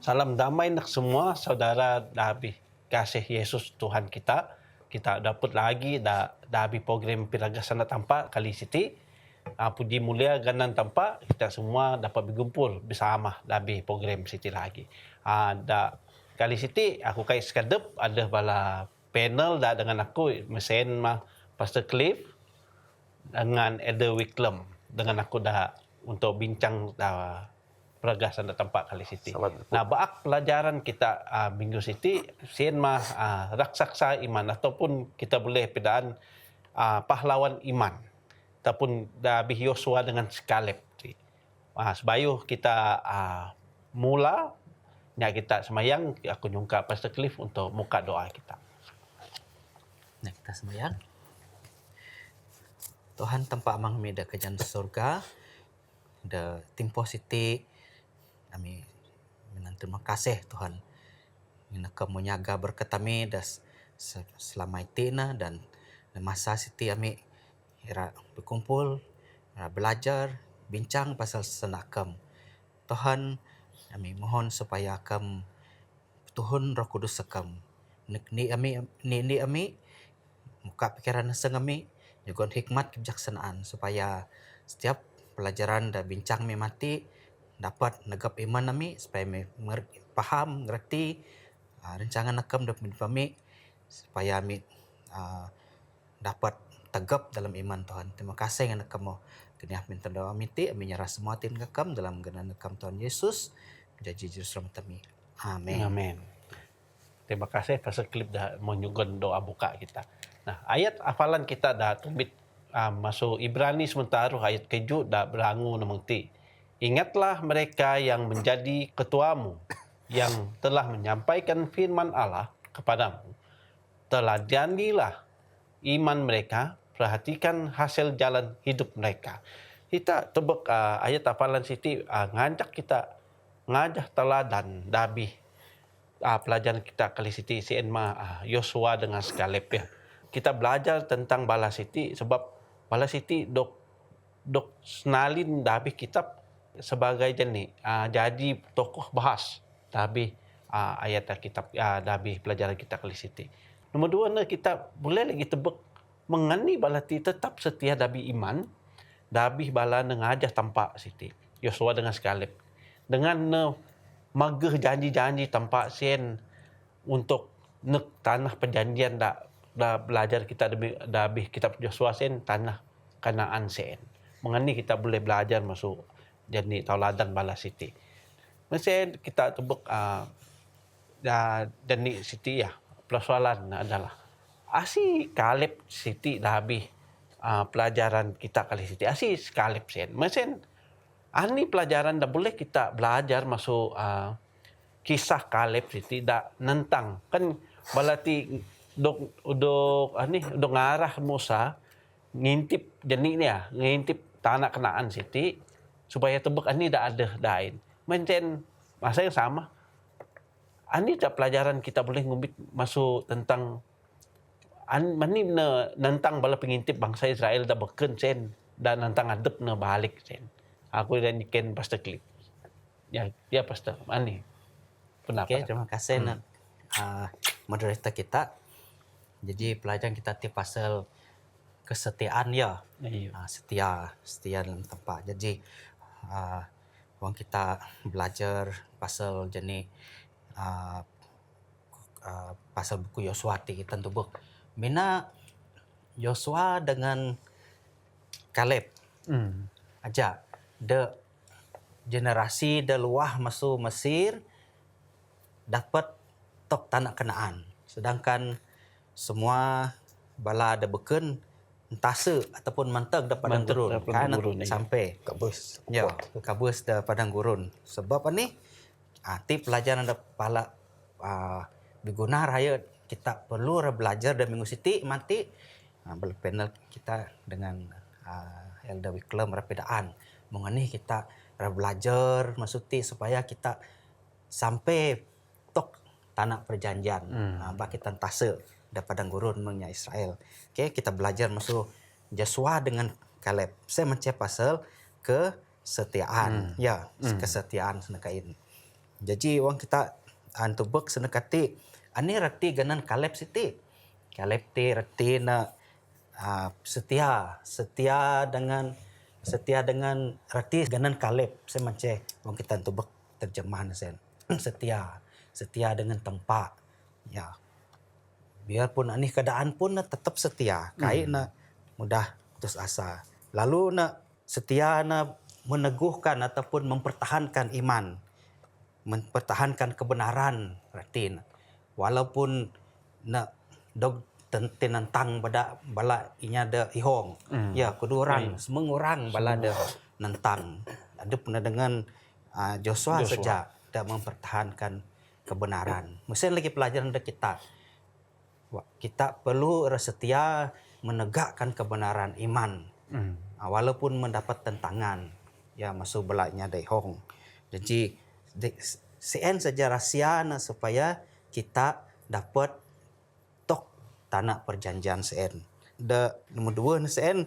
Salam damai nak semua saudara Dabi. Kasih Yesus Tuhan kita. Kita dapat lagi Dabi program Piraga Sana Tampak kali siti. Puji mulia ganan tampak kita semua dapat berkumpul bersama Dabi program siti lagi. Kali siti aku kai sekadep ada bala panel dengan aku mesin Pastor Cliff dengan Elder Wicklem dengan aku untuk bincang peragasan tempat kali siti. Nah, baak pelajaran kita minggu siti, sien raksasa iman ataupun kita boleh pedaan pahlawan iman ataupun Nabi Yosua dengan Kaleb. Sebayuh kita mula, kita semayang, aku nyungka Pastor Cliff untuk muka doa kita. Nah, kita semayang. Tuhan tempat kami dah kerjaan surga, dah timpo siti, kami terima kasih Tuhan. Kamu menyaga berkat kami dah selama itina dan masa siti kami berkumpul, belajar, bincang pasal senakam. Tuhan, kami mohon supaya kami Tuhan Roh Kudus sekam. Ni kami muka pikiran nasa kami juga hikmat kebijaksanaan supaya setiap pelajaran dan bincang kami mati dapat negap iman kami supaya kami faham, ngerti rancangan nakam dan kami supaya kami dapat tegap dalam iman Tuhan. Terima kasih yang kamu kini minta doa miti, kami nyerah semua tin nakam dalam genan nakam Tuhan Yesus menjadi juru selamat kami. Amin. Amin. Terima kasih Pastor Cliff dah menyugun doa buka kita. Nah, ayat hafalan kita dah tumbit masuk Ibrani sementara ayat keju dah berangu namangti. Ingatlah mereka yang menjadi ketuamu yang telah menyampaikan firman Allah kepadamu. Teladanilah iman mereka, perhatikan hasil jalan hidup mereka. Kita tebak ayat hafalan siti ngajak kita ngajak teladan Dabi. Pelajaran kita kali siti Yosua dengan Kaleb ya. Kita belajar tentang bala siti sebab bala siti dok senalin Dabi kitab sebagai jenis jadi tokoh bahas Dabi ayat kitab Dabi pelajaran kita kali siti. Nombor dua kita boleh lagi tebak mengani bala ti tetap setia Dabi iman. Dabi bala ngajah tampak siti Yosua dengan Kaleb dengan mageh janji-janji tampak sen untuk tanah perjanjian dah belajar kita Dabi kitab Yosua sen tanah Kanaan sen. Mengani kita boleh belajar masuk jadi tauladan bala siti. Mesin kita tebak jadi siti ya. Persoalan adalah asi Kaleb siti Dabi pelajaran kita kali siti asi Kaleb sen. Mesin ani pelajaran dah boleh kita belajar masuk kisah Kaleb siti dah nentang kan balati dok ngarah Musa ngintip jeniknya ngintip tanah Kanaan siti supaya tebak ani dah ada dain. Mencen masa yang sama ani dah pelajaran kita boleh ngumbit masuk tentang mani nentang bala pengintip bangsa Israel dah beken sen dan nentang adep na balik sen. Aku dan Ken Pastor Cliff. Ya Pastor ani pendapat. Okay, terima kasih moderator kita. Jadi pelajaran kita ti pasal kesetiaan ya. Setia dalam tempat. Jadi wang kita belajar pasal jenis pasal buku Yosua ti kita tebuk. Mina Yosua dengan Kaleb. Aja de generasi de luah masuk Mesir dapat tok tanah Kanaan. Sedangkan semua bala ada beken entase ataupun mantag da padang gurun kan sampai kabus. Ya, kabus da padang gurun. Sebab ni ti pelajaran da pala berguna raya kita perlu belajar dan minggu siti mati panel kita dengan Elder Wicklem rapidaan mengenai kita belajar maksudnya supaya kita sampai tok tanah perjanjian bagi kita tase da padang gurun mengnya Israel. Okay, kita belajar masuk Joshua dengan Kaleb. Saya mencari pasal kesetiaan. Ya, kesetiaan senakain. Jadi orang kita antubek senekati ani reti ganan Kaleb siti. Kaleb ti reti na setia dengan reti ganan Kaleb semacam orang kita antubek terjemahan sen. setia dengan tempat. Ya. Biarpun ani keadaan pun na tetap setia. Kai na mudah putus asa. Lalu na setia na meneguhkan ataupun mempertahankan iman. Mempertahankan kebenaran ratin. Walaupun na dog tenantang pada bala inya ada ihong. Ya, kedua orang, semua orang bala ada nantang. Ada pernah dengan Joshua saja dah mempertahankan kebenaran. Mesti lagi pelajaran dari kita. Kita perlu setia menegakkan kebenaran iman. Walaupun mendapat tentangan. Ya, masuk belaknya dari ihong. Jadi CN saja rahsia supaya kita dapat tok tanah perjanjian CN. Nomor dua CN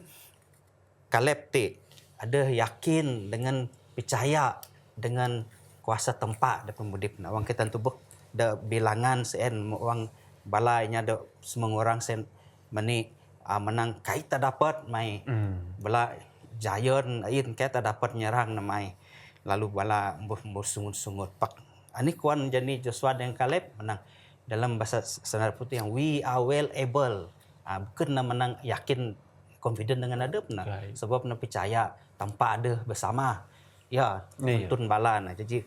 Kaleb ti ada yakin dengan percaya dengan kuasa tempat dan pemudip. Orang kita tu da bilangan CN orang balainya ada semua orang CN menang kita dapat mai bala Giant ain kita dapat nyerang namai. Lalu bala bersungut-sungut pak. Ani kuan jadi Joshua dan Kaleb menang dalam bahasa Sandar Putih yang we are well able. Bukan menang yakin confident dengan ada benar. Sebab na percaya tanpa ada bersama. Ya, tuntun balan. Jadi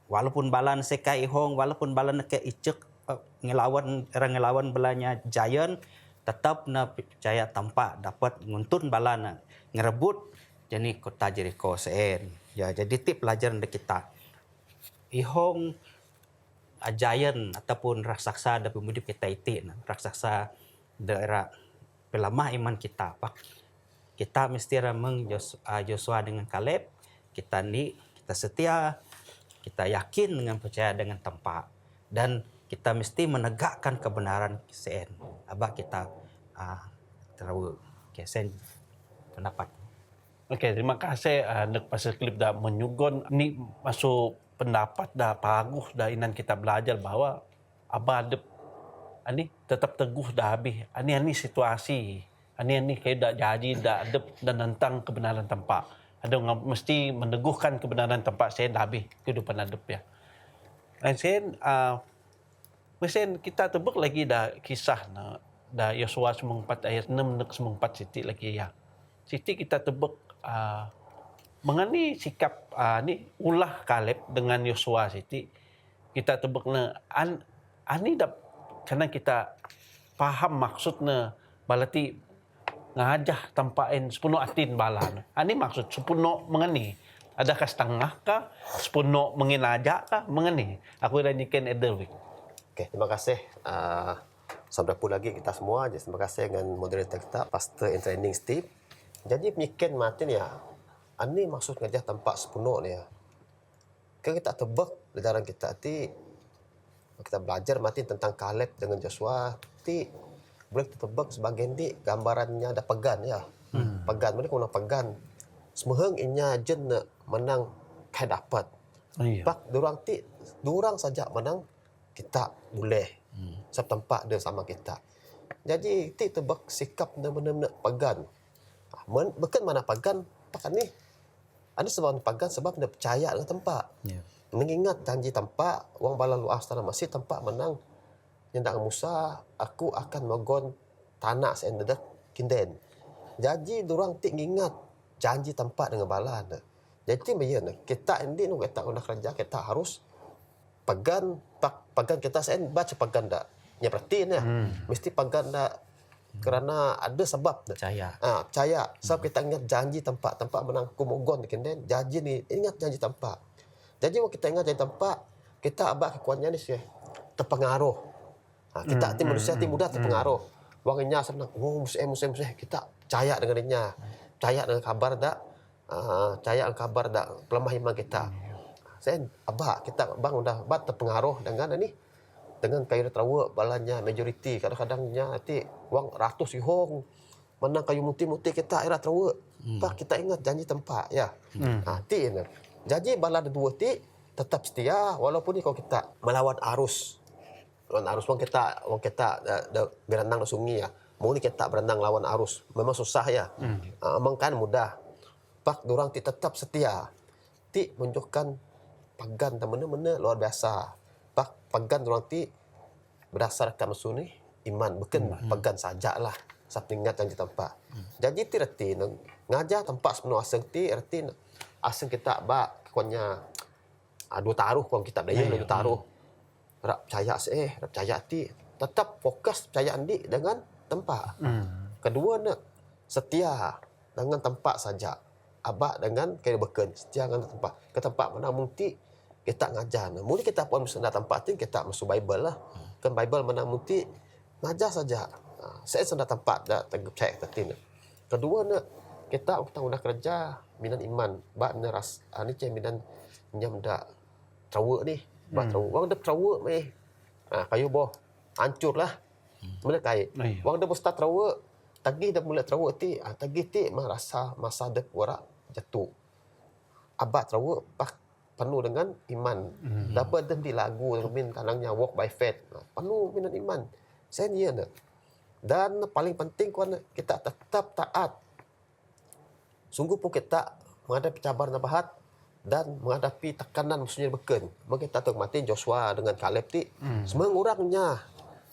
walaupun balan sekai ihong, walaupun balan ke icek ngelawan belanya Giant, tetap na percaya tanpa dapat nguntun balan ngerebut jadi kota Jericho CN. Ya, jadi tip pelajaran dari kita. Ihong Giant ataupun raksasa da pemudip kita itu, raksasa daerah pelamah iman kita. Pak. Kita mesti rameng Joshua dengan Kaleb. Kita setia, kita yakin dengan percaya dengan tempat. Dan kita mesti menegakkan kebenaran CN. Abah kita terlalu kesen pendapat. Okey, terima kasih Nek Pasal Klip dah menyugon ni masuk pendapat dah paguh dah inan kita belajar bahwa abah adep ani tetap teguh dah habis. Ani situasi. Ani kayak dah jadi dah adep dan tentang kebenaran tempat. Ada mesti meneguhkan kebenaran tempat saya dah habis kehidupan adep ya. Dan saya mesti kita tebak lagi dah kisah dah Yosua 4 ayat 6 nek 4 siti lagi ya. Siti kita tebak mengenai sikap ni ulah Kaleb dengan Yosua siti kita tebak ani dah karena kita faham maksudnya balati ngajah tampain sepenuh atin balan. Ani maksud sepenuh mengenai adakah setengah kah sepenuh menginajak kah mengenai aku dah nyiken Edelwick. Okey, terima kasih saudara pun lagi kita semua. Terima kasih dengan moderator kita Pastor in Training Steve. Jadi penyikin matin ya, ani maksud ngajah tempat sepenuh ni ya. Kan kita tebak pelajaran kita ti, kita belajar matin tentang Kaleb dengan Joshua ti boleh kita tebak sebagian ni gambarannya ada pegan ya. Pegan, mana kau nak pegan. Semeheng inya jen menang kai dapat. Pak durang saja menang kita boleh. Sebab tempat dia sama kita. Jadi ti tebak sikap benar-benar pegan. Bukan mana pagan pakan ni. Ada sebab pagan sebab dia percaya dengan tempat. Yeah. Mengingat janji tempat, wang bala luas tanah masih tempat menang. Yang Musa, aku akan mogon tanah sendedak kinden. Jadi durang tik ingat janji tempat dengan bala. Jadi macam kita ini kita nak kerja kita harus pagan kita sen baca pagan dak. Nya perhatiin ya. Mesti pagan dak kerana ada sebab percaya. Percaya. Sebab kita ingat janji tempat menang kumogon kenden. Janji ni ingat janji tempat. Jadi waktu kita ingat janji tempat, kita abah kekuatannya ni terpengaruh. Kita manusia mudah terpengaruh. Wangnya senang. Musim kita percaya dengan dia. Percaya dengan kabar dak. Percaya dengan kabar dak pelemah iman kita. Saya abah kita bang udah terpengaruh dengan ni. Dengan kayu terawa balanya majoriti kadang-kadangnya nanti wang ratus ihong menang kayu muti-muti kita era terawa. Pak kita ingat janji tempat ya. Ti jadi bala dua ti tetap setia walaupun ni kalau kita melawan arus. Lawan arus wong kita berenang di sungai ya. Mau ni kita berenang lawan arus. Memang susah ya. Emang kan mudah. Pak dorang ti tetap setia. Ti menunjukkan pagan mana-mana luar biasa. Pak pagan dorang ti berdasarkan musuh ni iman bukan pagan sajalah. Satu ingat yang di tempat. Jadi ti reti ngajar tempat sepenuh asing ti reti asing kita konya dua taruh kalau kita daya dua taruh. Rak percaya rak percaya ti tetap fokus percaya andi dengan tempat. Kedua nak setia dengan tempat saja. Abak dengan kaya beken setia dengan tempat. Ke tempat mana mungti kita ngajar. Mungkin kita pun mesti tempat ti kita masuk Bible lah. Kan Bible mana mungti ngajar saja. Saya sudah tempat dah percaya kita. Kedua nak kita udah kerja minan iman. Bak neras ni cai minan nyam dak trawa ni. Bak trawa. Wang dak trawa meh. Kayu boh hancurlah. Mana kai. Wang dak start trawa tagih dah mula trawa ti. Tagih ti merasa masa dak warak jatuh. Abak trawa pak penuh dengan iman. Dapat di lagu min tanangnya walk by faith. Penuh minan iman. Saya ni nak. Dan paling penting kita tetap taat. Sungguh pun kita menghadapi cabaran nabahat dan menghadapi tekanan musuhnya beken. Maka kita tahu mati Joshua dengan Caleb ti. Semua orangnya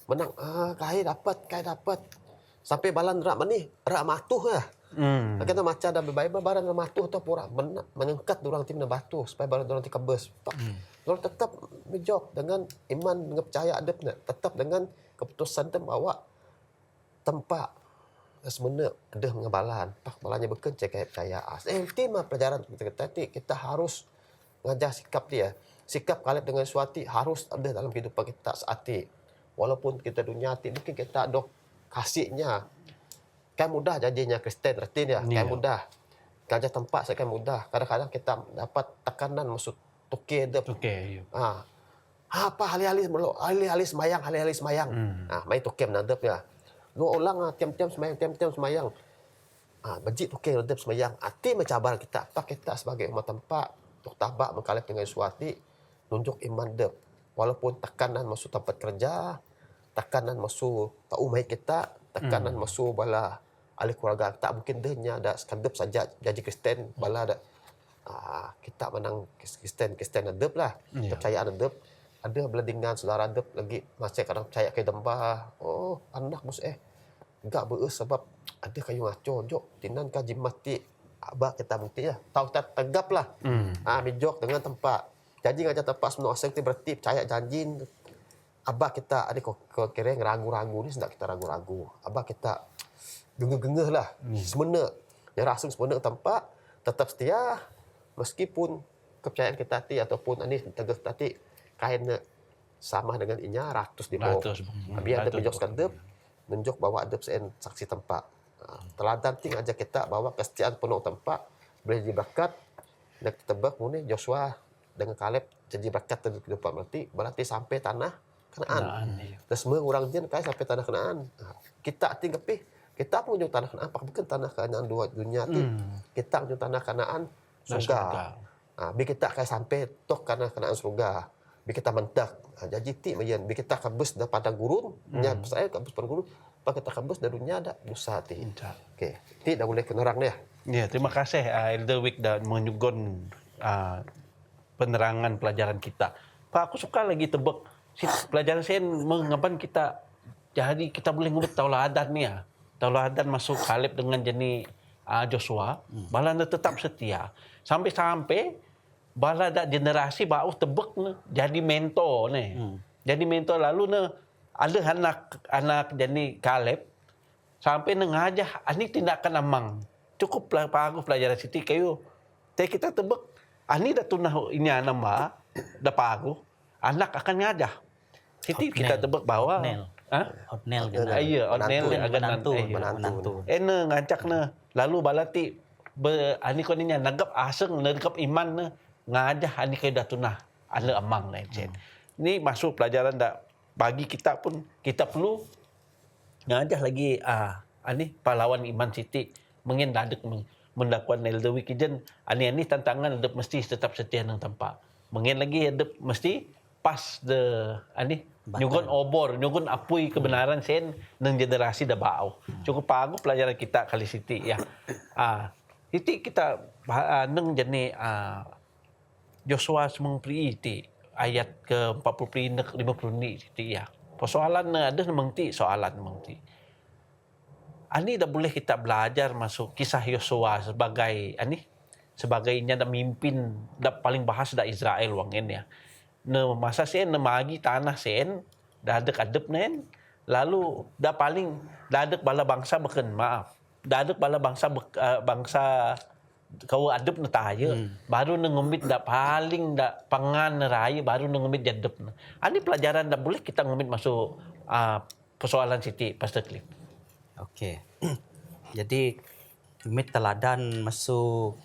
menang. Kai dapat. Sampai balan rak mani, rak matuh lah. Kita macam dalam Bible baran rak matuh tu pura mengangkat orang tim na batu supaya baran orang ti kebes. Orang tetap bijak dengan iman dengan percaya adab tetap dengan keputusan tem bawa tempat sebenarnya ada mengabalan pak balanya beken cek percaya tim pelajaran kita harus ngajar sikap dia sikap Caleb dengan suati harus ada dalam kehidupan kita saat ini walaupun kita dunia hati mungkin kita dok kasihnya kan mudah jadinya Kristen retin ya kan mudah ngajar tempat saya kan mudah kadang-kadang kita dapat tekanan maksud toke ada apa alih-alih semayang main toke menadap ya. Dua orang tiam-tiam semayang. Bejit okey redep semayang. Hati mencabar kita. Apa kita sebagai umat tempat untuk tabak mengkalap dengan suati nunjuk iman dep. Walaupun tekanan masuk tempat kerja, tekanan masuk tak umai kita, tekanan masuk bala ahli keluarga tak mungkin dehnya ada sekadep saja jadi Kristen bala ada kita menang Kristen adep lah. Kepercayaan adep. Ada beladingan saudara adep lagi masih kadang percaya ke dembah. Oh, anak mus enggak beus sebab ada kayu ngaco jok tinan ka jimat ti abah kita bukti ya. Tahu tak tegap lah. Mijok dengan tempat. Jadi ngajar tempat semua asing ti berarti percaya janji abah kita ada kok kira ragu-ragu ni sendak kita ragu-ragu. Abah kita gengeh-gengeh lah. Sebenarnya yang asing sebenarnya tempat tetap setia meskipun kepercayaan kita ti ataupun ini tegak tadi kain sama dengan inya ratus di bawah. Biar ada pijok sekadep, menunjuk bawa adep sen saksi tempat. Teladan ting aja kita bawa kesetiaan penuh tempat, boleh jadi berkat. Dan kita tebak muni Joshua dengan Caleb jadi berkat dari kehidupan berarti sampai tanah Kanaan. Dan semua orang jen kai sampai tanah Kanaan. Kita ting kepi, kita pun menuju tanah Kanaan, bukan tanah Kanaan dua dunia ti. Kita menuju tanah Kanaan surga. Bi kita kai sampai tok tanah Kanaan surga. Bi kita mentak. Jadi ti mayan bi kita kabus da padang gurun, nya saya kabus padang gurun, pak kita kabus da dunia ada dosa ti. Okey. Ti dah boleh kenerang dia. Ya, terima kasih Elder Wick dah menyugun penerangan pelajaran kita. Pak, aku suka lagi tebak pelajaran saya mengapan kita jadi kita boleh ngubut tauladan ni ya. Tauladan masuk Caleb dengan jenis Joshua, bala tetap setia. Sampai-sampai bala dak generasi bau tebek jadi mentor ni. Jadi mentor lalu ada anak jadi Caleb sampai ngajah ani tindakan amang. Cukuplah pak aku pelajaran siti kayu. Teh kita tebek ani dah tunah ini nama dah pak aku anak akan ngajah. Siti kita tebek bahwa Hotnail iya, hotnail agak menantu. Ngancak lalu balati ani ko ninya nagap aseng nagap iman ngajah ani kay datunah ala amang lain sen. Ini masuk pelajaran dak bagi kita pun kita perlu ngajah lagi ani pahlawan iman siti mengendadek mendakuan Elder Wick ijen ani tantangan mesti tetap setia nang tempat. Mungkin lagi ada mesti pas de ani nyugun obor, nyugun apui kebenaran sen nang generasi da bau. Cukup pagu pelajaran kita kali siti ya. Siti kita nang jani Joshua semang pri ti ayat ke 40 pri nak 50 ni siti ya. Persoalan ada memang ti soalan memang ti. Ani dah boleh kita belajar masuk kisah Yosua sebagainya dah mimpin dah paling bahas dah Israel wangen ya. Na masa sen na magi tanah sen dah adek nen lalu dah adek bala bangsa beken maaf. Dah adek bala bangsa kau adep na tayo. Baru na ngumit dah paling dah pangan na raya baru na ngumit jadep na. Ani pelajaran dah boleh kita ngumit masuk persoalan siti Pastor Cliff. Okey. Jadi umit teladan masuk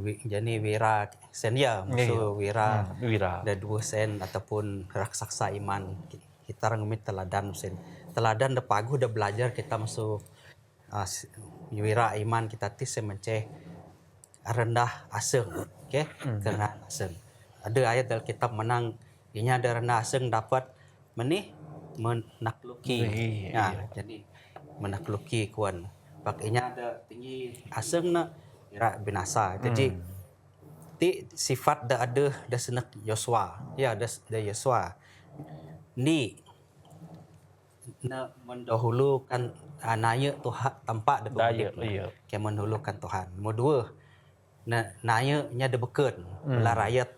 jadi wira sen ya masuk wira ada 2 sen ataupun raksasa iman kita orang umit teladan sen teladan dah pagu dah belajar kita masuk wira iman kita tis menceh rendah aseng okey rendah aseng ada ayat dalam kitab menang inya ada rendah aseng dapat menakluki jadi menakluki kuan pakainya ada tinggi aseng na ira binasa jadi ti sifat dah ada dah senak Yosua ya dah Yosua ni na mendahulukan naya Tuhan tampak dah Daya ke mendahulukan Tuhan. Nomor 2 naya nya ada beken belah rakyat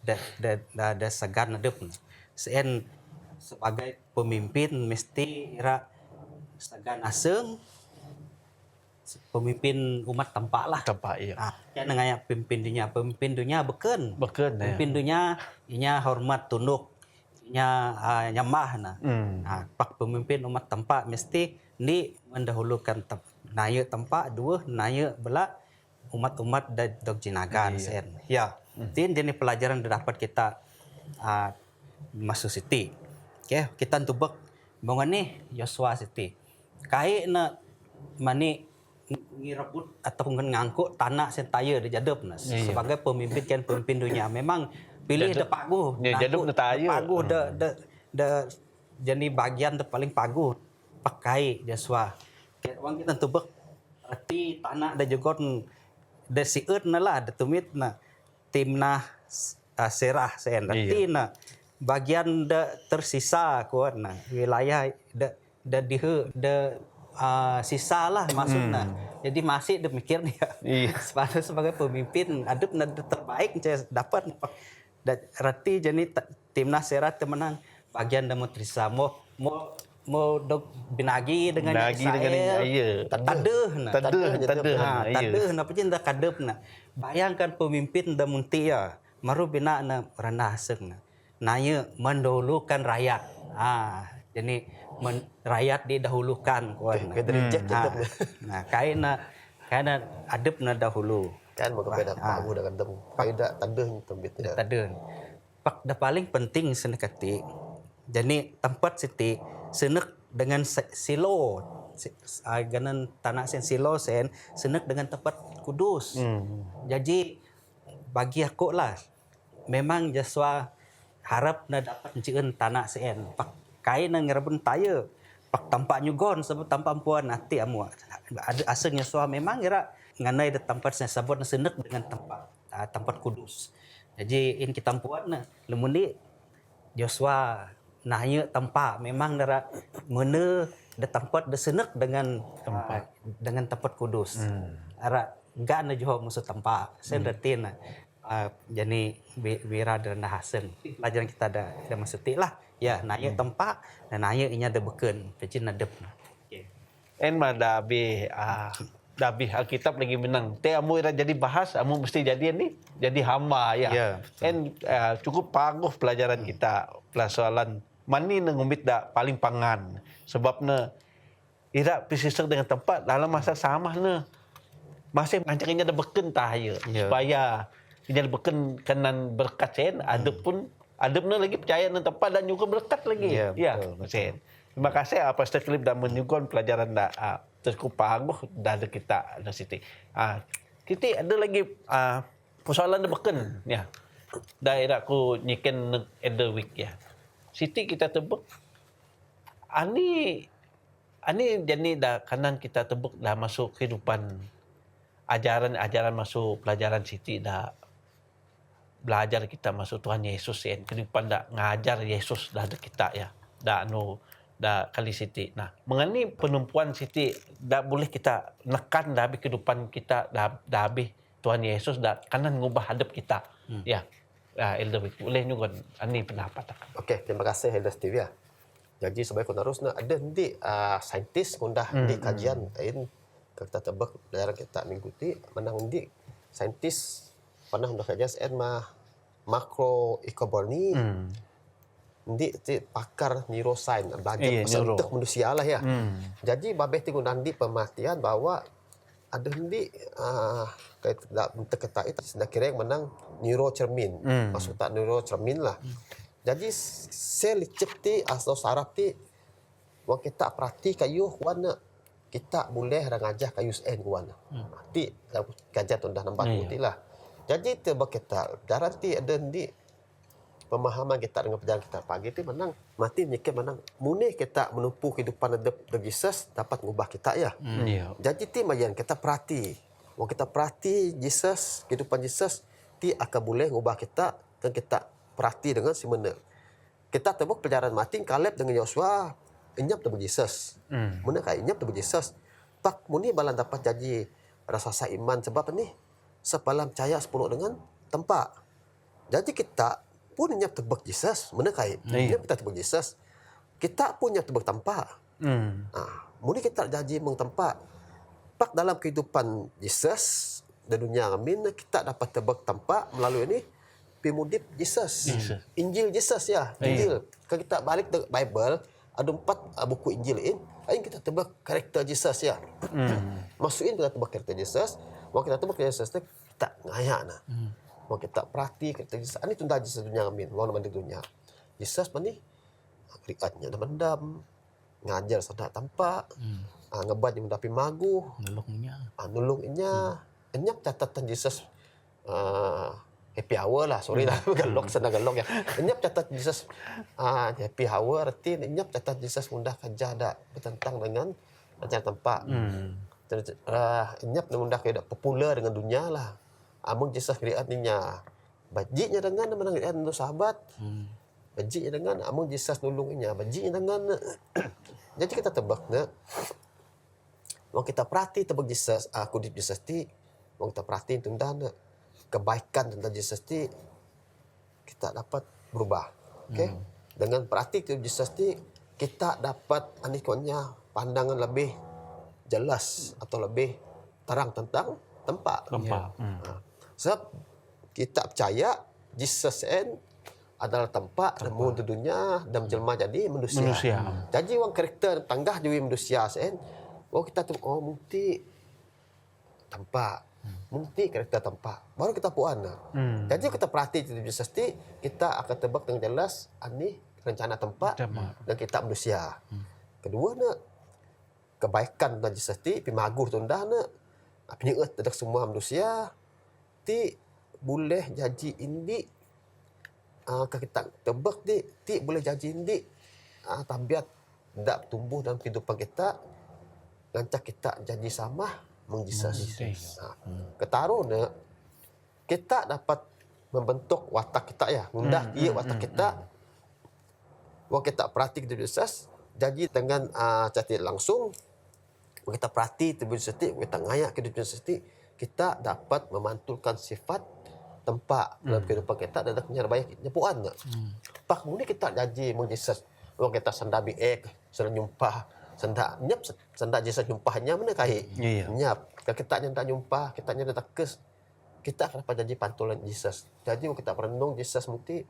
da segan adep sen sebagai pemimpin mesti ira segan aseng pemimpin umat tempat lah. Tempat ya. Kan ngaya pemimpin dunia beken. Pemimpin dunia inya hormat tunduk inya nyamah na. Pak pemimpin umat tempat mesti ni mendahulukan naya tempat 2 naya bela umat-umat dog jinagan sen. Ya. Tin jenis pelajaran dapat kita masuk siti. Okey, kita tubek bangun ni Yosua siti. Kai na mani ngirebut ataupun ngangkut tanah sentaya di jadep na sebagai pemimpin dunia memang pilih dah pagu jadep na tayo pagu dah jadi bagian dah paling pagu pakai Yosua orang kita tubek arti tanah dah juga dah siut na lah dah tumit na timnah serah sen arti na bagian dah tersisa kuat na wilayah dah sisa lah maksudnya. Jadi masih dia mikir dia. Sebagai pemimpin adep terbaik saya dapat rati jadi timnas serat menang bagian dah tersisa mau dok binagi dengan Israel. Taduh na pun dah kadep na. Bayangkan pemimpin dah munti ya. Maru bina na rendah aseng na. Naya mendahulukan rakyat. Jadi rakyat didahulukan kuan. Kaina adep na dahulu. Kan mau kepada pagu dah kan paida taduh tembit dah. Taduh. Pak dah paling penting senekati. Jadi tempat siti senek dengan silo. Ganan tanah sen silo sen senek dengan tempat kudus. Jadi bagi aku lah memang Joshua harap na dapat mencieun tanah sen. Pak kain nang ngerebun taya. Pak tampak nyugon sebab tampak puan hati amu. Ada asengnya Yosua memang ira nganai de tempat saya sabot senek dengan tempat kudus. Jadi in kita puan na lemuni Yosua nahnya tempat memang dara mana de tempat de senek dengan tempat kudus. Ara enggak na johor musuh tempat. Sen retin jadi wira dan hasen. Pelajaran kita ada maksudnya lah. Ya, naya tempat dan naya inya ada beken, pecin adep. Okey. En mah dabi Alkitab lagi menang. Te amu ira jadi bahas, amu mesti jadi ni, jadi hamba ya. En cukup paguh pelajaran kita. Pelajaran mani nangumit dah paling pangan. Sebabna ira pisisek dengan tempat dalam masa sama na. Masih ngancaknya ada beken tahaya supaya inya beken kanan berkat sen adep pun adepna lagi percaya dengan tempat dan juga berkat lagi. Ya, betul. Terima kasih Pastor Cliff dah menyugun pelajaran dah cukup paguh dah ada kita di sini. Kita ada lagi persoalan dah beken ya. daerah ku nyiken end week ya. Siti kita tebuk ani jadi dah kanan kita tebuk dah masuk kehidupan ajaran masuk pelajaran Siti dah belajar kita masuk Tuhan Yesus ya. Kehidupan dah ngajar Yesus dah ada kita ya. Dah dah kali Siti. Nah, mengenai penumpuan Siti dah boleh kita nekan dah habis kehidupan kita dah habis Tuhan Yesus dah kanan ngubah hadap kita. Ya. Elder Wick, boleh juga ani pendapat aku. Okey, terima kasih Elder Steve ya. Jadi sebagai kau terus nak ada nanti saintis kundah di kajian lain kita tebak pelajaran kita mengikuti menang nanti saintis pernah hendak kajian sen makro ecoborni nanti pakar neuroscience belajar pasal untuk manusia lah ya. Jadi babeh tinggal nanti pemerhatian bahwa ada nanti untuk kata itu sudah kira yang menang neurocermin. Maksud tak neurocermin lah. Jadi sel licep ti atau saraf ti wang kita perhati kayu warna kita boleh rangajah kayu sen warna. Ti gajah tu dah nampak putih lah. Jadi tebak kita darah ti ada nanti pemahaman kita dengan perjalanan kita pagi itu menang mati nyikin menang muneh kita menumpu kehidupan adab Jesus dapat mengubah kita ya. Jadi ti mayan kita perhati. Kalau kita perhati Jesus, kehidupan Jesus ti akan boleh mengubah kita dan kita perhati dengan si mana. Kita tebuk perjalanan mati Kaleb dengan Yosua inyap tebuk Jesus. Mana kai inyap tebuk Jesus. Tak muni balan dapat jadi rasa iman sebab ni sepalam percaya sepenuh dengan tempat. Jadi kita pun inyap tebak Jesus. Mana kai? Inyap kita tebak Jesus. Kita pun inyap tebak tempat. Muni kita janji meng tempat. Pak dalam kehidupan Jesus di dunia amin kita dapat tebak tempat melalui ini pimudip Jesus. Injil Jesus ya. Injil. Kalau kita balik ke Bible ada 4 buku Injil ini. Ain kita tebak karakter Jesus ya. Masukin kita tebak karakter Jesus. Waktu kita tebak karakter Jesus kita ngayak nah. Mau kita perhati kita ini tunda Jesus dunia amin wang nama dunia Jesus mana kriatnya dah mendam ngajar sana tampak ngebat yang mendapi magu nulungnya enyap catatan Jesus happy hour lah sorry lah galok sana galok ya enyap catat Jesus happy hour arti enyap catat Jesus mudah kerja ada bertentang dengan acara tempat enyap mudah kayak popular dengan dunia lah. Among Jesus kriat ninya. Bajiknya dengan menang untuk sahabat. Bajiknya dengan among Jesus nulungnya. Bajiknya dengan jadi kita tebak nak. Wang kita perhati tebak Jesus, kudip Jesus ti, wang kita perhati tentang kebaikan tentang Jesus ti kita dapat berubah. Okey. Dengan perhati kudip Jesus ti kita dapat anikonnya pandangan lebih jelas atau lebih terang tentang tempat. Sebab kita percaya Jesus adalah tempat namun dunia dan jelma jadi manusia. Jadi wang karakter tanggah jadi manusia kita tu mungti tempat. Mungti karakter tempat. Baru kita puan. Jadi kita perhati Jesus kita akan tebak dengan jelas ani rencana tempat dan kita manusia. Kedua nak kebaikan dan Jesus pimaguh tundah nak penyeut dedak semua manusia ti boleh jadi indi kita tebak ti boleh jadi indi tabiat dak tumbuh dalam kehidupan kita ngancak kita jadi sama meng Jesus. Ketaruh nak kita dapat membentuk watak kita ya ngundah ia watak kita wang kita perhati kehidupan Jesus jadi dengan cati langsung kita perhati kehidupan Jesus kita ngayak kehidupan Jesus kita dapat memantulkan sifat tempat dalam kehidupan kita dan punya baik nyepuan tak. Pak muni kita janji meng Jesus wang kita senda biek senda nyumpah senda nyap senda Jesus nyumpahnya mana kai nyap kalau kita nyanda nyumpah kita nyanda takes kita akan dapat janji pantulan Jesus. Jadi kita perenung Jesus mesti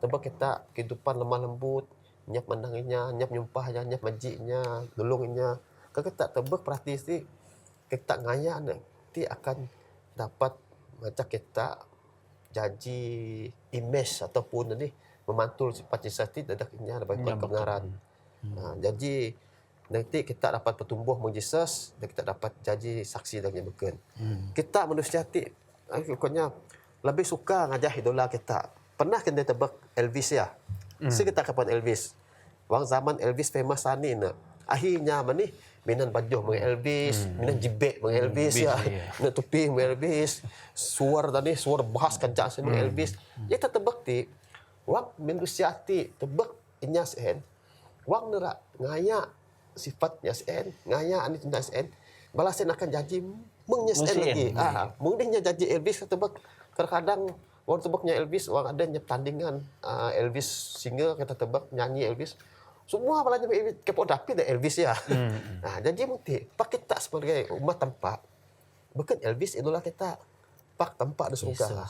tebak kita kehidupan lemah lembut nyap mendanginya nyap nyumpahnya nyap majiknya nulungnya kalau kita tebak perhati si kita ngayak akan dapat macam kita janji image ataupun ni memantul sifat Jesus ti dadaknya dapat kebenaran. Jadi nanti kita dapat bertumbuh meng Jesus dan kita dapat jadi saksi dan yang beken. Kita manusia ti pokoknya lebih suka ngajah idola kita. Pernah kita tebak Elvis ya? Kita kapan Elvis? Wang zaman Elvis famous tani na. Akhirnya mana minan baju mga Elvis, minan jibek mga Elvis ya. Minan tupi mga Elvis. Suara tani, suara bahas kancang sa mga Elvis. Kita tebak ti, wang manusia ti tebak inya sen. Wang nera ngaya sifatnya sen, ngaya ani tindak sen. Balasin akan janji mengnya sen lagi. Mungkin janji Elvis tebak kadang-kadang orang tebaknya Elvis, orang adanya pertandingan Elvis singer kita tebak nyanyi Elvis. Semua balanya Elvis kepo dapi dah Elvis ya. Nah, jadi mungkin pak kita sebagai umat tempat bukan Elvis idola kita. Pak tempat di surga.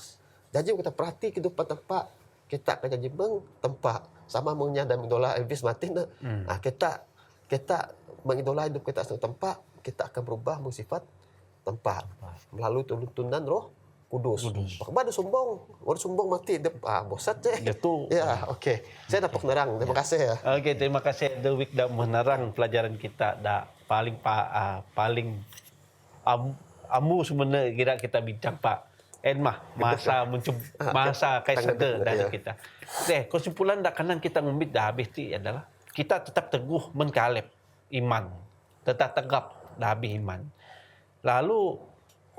Jadi kita perhati kehidupan tempat kita akan janji meng tempat sama mengnya dan idola Elvis mati nah. Nah, kita mengidola hidup kita di tempat, kita akan berubah bersifat tempat melalui tuntunan Roh Kudus. Bagaimana sombong? Orang sombong mati, bosan je. Betul. Ya, okey. Saya dapat penerang. Terima kasih ya. Okey, terima kasih The Week dah menerang pelajaran kita dah paling amu sebenarnya kira kita bincang Pak. Masa kaisar dari kita. Kesimpulan dah kanan kita ngumbit dah habis ti adalah kita tetap teguh menkalep iman. Tetap tegap dah habis iman. Lalu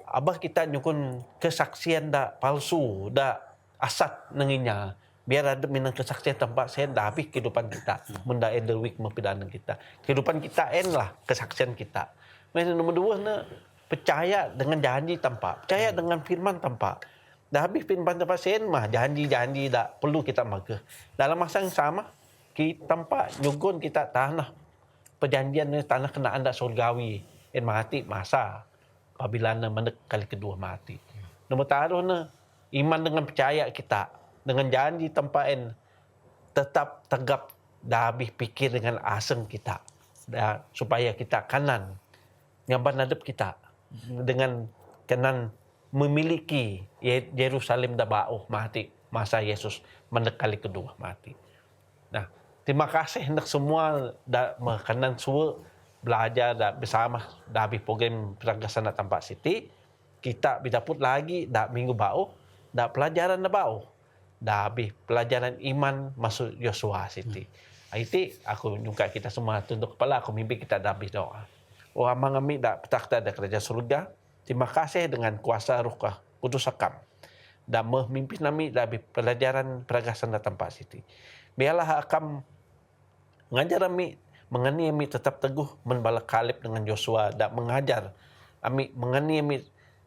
abah kita nyukun kesaksian dah palsu, dah asat nenginya. Biar ada minang kesaksian tempat saya dah habis kehidupan kita. Menda The Week mempidana kita. Kehidupan kita lah kesaksian kita. Yang nomor dua na percaya dengan janji tempat. Percaya dengan firman tempat. Dah habis firman tempat saya mah janji-janji dah perlu kita maga. Dalam masa yang sama kita tempat nyugun kita tanah perjanjian tanah kenaan dah surgawi. Mati masa apabila menek kali kedua mati. Nombor taruh iman dengan percaya kita, dengan janji tempain tetap tegap dah habis fikir dengan aseng kita, dah, supaya kita kanan ngaban hadap kita dengan kanan memiliki Yerusalem dah bauh mati masa Yesus menek kali kedua mati. Nah, terima kasih hendak semua dah makanan suwe belajar dah bersama dah habis program Peragasan Tampak City. Kita bidaput lagi dah minggu bau dah pelajaran dah bau dah habis pelajaran iman masuk Yosua City. Itu aku juga kita semua tunduk kepala, aku mimpi kita dah habis doa. Amang kami dah petakta dah kerajaan surga. Terima kasih dengan kuasa Roh Kudus Akam dah memimpin kami dah habis pelajaran Peragasan Tampak City. Biarlah Akam mengajar kami mengani kami tetap teguh membala kalib dengan Joshua dan mengajar kami mengani kami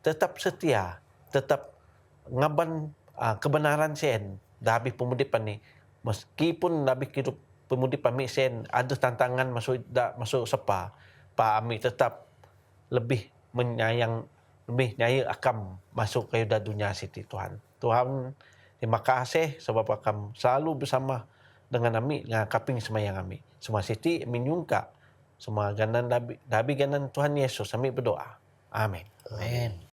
tetap setia, tetap ngaban kebenaran sen dah habis pemudipan ni. Meskipun dah habis hidup pemudipan kami sen ada tantangan masuk sepa, Pak kami tetap lebih menyayang akam masuk ke dunia siti Tuhan. Tuhan, terima kasih sebab akam selalu bersama dengan kami, dengan kaping semayang kami. Semua siti menyungka. Semua ganan dabi ganan Tuhan Yesus. Kami berdoa. Amin. Amin.